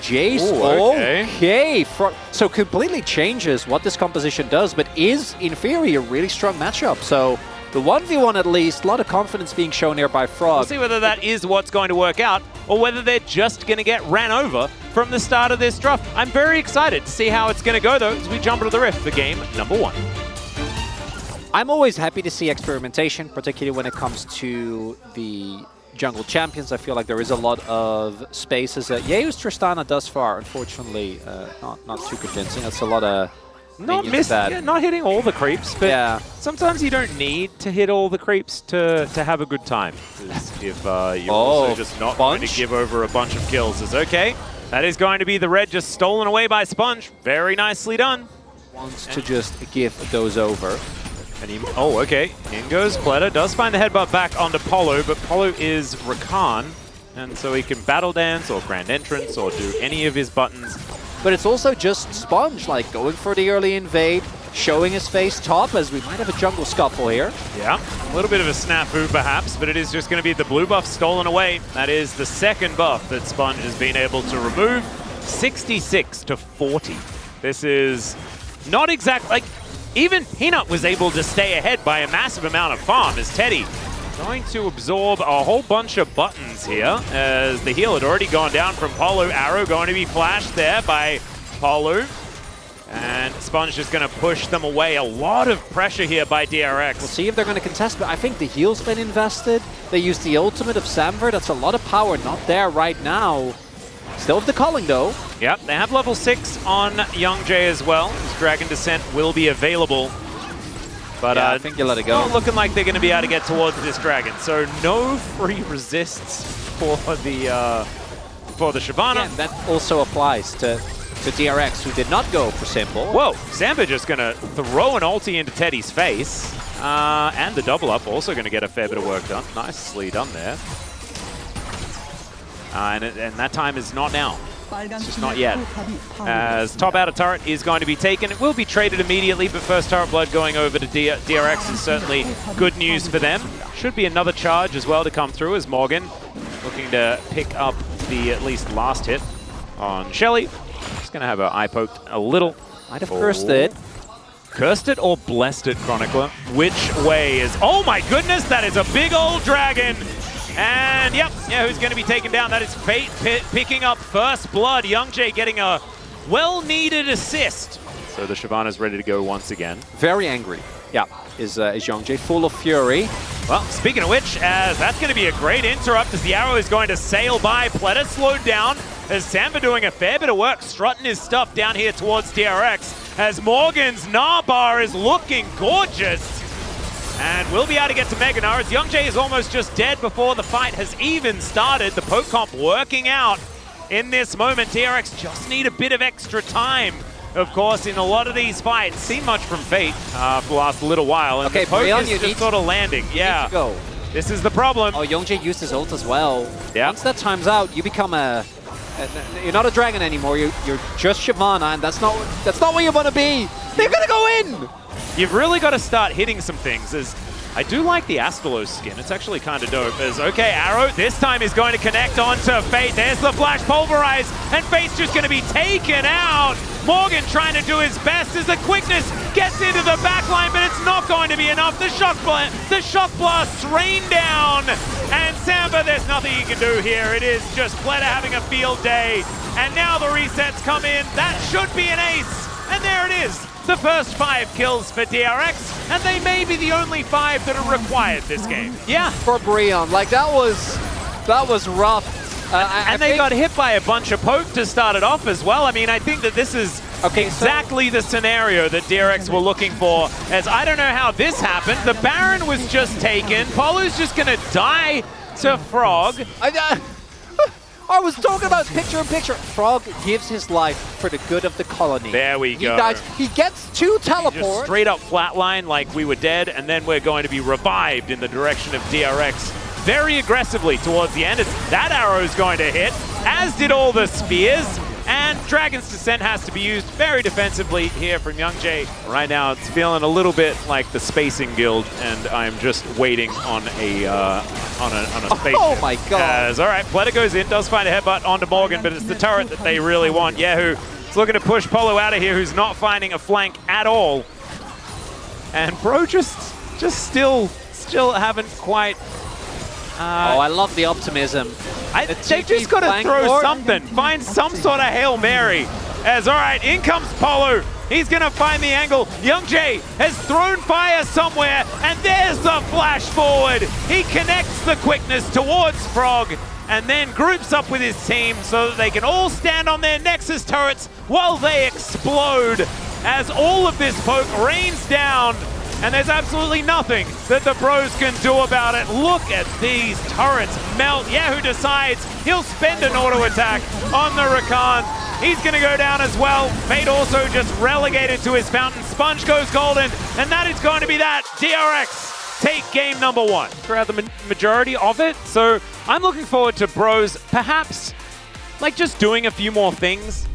Jace. Ooh, okay. Okay. So completely changes what this composition does, but is, in theory, a really strong matchup. So the 1v1 at least, a lot of confidence being shown here by Frog. We'll see whether that is what's going to work out, or whether they're just going to get ran over from the start of this draft. I'm very excited to see how it's going to go, though, as we jump into the rift for game number 1. I'm always happy to see experimentation, particularly when it comes to the jungle champions. I feel like there is a lot of spaces. Yehu's Tristana thus far, unfortunately, not too convincing. That's a lot of not hitting all the creeps, but yeah. Sometimes you don't need to hit all the creeps to have a good time. If you're also just not going to give over a bunch of kills, it's okay. That is going to be the red just stolen away by Sponge. Very nicely done. Wants to just give those over. And okay. In goes Pleta. Does find the headbutt back onto Polo, but Polo is Rakan, and so he can Battle Dance or Grand Entrance or do any of his buttons. But it's also just Sponge, like going for the early invade, showing his face top, as we might have a jungle scuffle here. Yeah, a little bit of a snafu perhaps, but it is just going to be the blue buff stolen away. That is the second buff that Sponge has been able to remove. 66 to 40. This is not exact, like, even Peanut was able to stay ahead by a massive amount of farm as Teddy going to absorb a whole bunch of buttons here, as the heal had already gone down from Polo. Arrow going to be flashed there by Polo. And Sponge just going to push them away. A lot of pressure here by DRX. We'll see if they're going to contest, but I think the heal's been invested. They used the ultimate of Samver. That's a lot of power not there right now. Still have the calling, though. Yep, they have level 6 on Young Jay as well. His Dragon Descent will be available. But yeah, I think you let it go. Not looking like they're going to be able to get towards this dragon. So no free resists for the Shyvana. Yeah, that also applies to DRX, who did not go for simple. Whoa, Samba just going to throw an ulti into Teddy's face. And the double up also going to get a fair bit of work done. Nicely done there. And that time is not now. It's just not yet. As top outer turret is going to be taken. It will be traded immediately, but first turret blood going over to DRX is certainly good news for them. Should be another charge as well to come through, as Morgan looking to pick up the at least last hit on Shelly. Just going to have her eye poked a little. Might have cursed it. Cursed it or blessed it, Chronicler? Which way is... Oh my goodness, that is a big old dragon! And yep, yeah, who's going to be taken down? That is Fate picking up first blood. Young Jay getting a well-needed assist. So the Shyvana's ready to go once again. Very angry. Yeah, is Young Jay full of fury. Well, speaking of which, that's going to be a great interrupt as the arrow is going to sail by. Pleta slowed down as Samba doing a fair bit of work, strutting his stuff down here towards DRX as Morgan's Narbar is looking gorgeous. And we'll be able to get to Mega Gnar as Young Jay is almost just dead before the fight has even started. The poke comp working out in this moment. DRX just need a bit of extra time. Of course, in a lot of these fights, seen much from Fate for the last little while. And okay, the poke Brion, is just sort of landing. Yeah, need to go. This is the problem. Oh, Young Jay used his ult as well. Yeah. Once that time's out, you become you're not a dragon anymore. You're just Shyvana, and that's not what you want to be. They're gonna go in. You've really got to start hitting some things. As I do like the Astalos skin. It's actually kind of dope. As okay, Arrow this time is going to connect onto Fate. There's the flash pulverize, and Fate's just going to be taken out. Morgan trying to do his best as the quickness gets into the backline, but it's not going to be enough. The shock blasts rain down, and Samba, there's nothing he can do here. It is just Pleta having a field day, and now the resets come in. That should be an ace, and there it is. The first 5 kills for DRX, and they may be the only 5 that are required this game. Yeah, for Brion, like that was rough. And they got hit by a bunch of poke to start it off as well. I mean, I think that this is exactly the scenario that DRX were looking for. As I don't know how this happened. The Baron was just taken. Polo's just gonna die to Frog. I was talking about picture-in-picture. Frog gives his life for the good of the colony. There we go. He dies. He gets 2 teleports. Just straight up flatline like we were dead, and then we're going to be revived in the direction of DRX very aggressively towards the end. That arrow is going to hit, as did all the spears. And And Dragon's Descent has to be used very defensively here from Young Jay. Right now, it's feeling a little bit like the Spacing Guild, and I'm just waiting on a spaceship. Oh my god. As, all right, Pleta goes in, does find a headbutt onto Morgan, but it's the turret that they really want. Yahoo is looking to push Polo out of here, who's not finding a flank at all. And Bro just still haven't quite... oh, I love the optimism. They've just got to throw something. Find some sort of Hail Mary. As, all right, in comes Polo. He's going to find the angle. Young Jay has thrown fire somewhere, and there's the flash forward. He connects the quickness towards Frog, and then groups up with his team so that they can all stand on their Nexus turrets while they explode. As all of this poke rains down, and there's absolutely nothing that the Bros can do about it. Look at these turrets melt. Yahoo decides he'll spend an auto attack on the Rakan. He's going to go down as well. Fate also just relegated to his fountain. Sponge goes golden, and that is going to be that. DRX take game number 1 throughout the majority of it. So I'm looking forward to Bros perhaps like just doing a few more things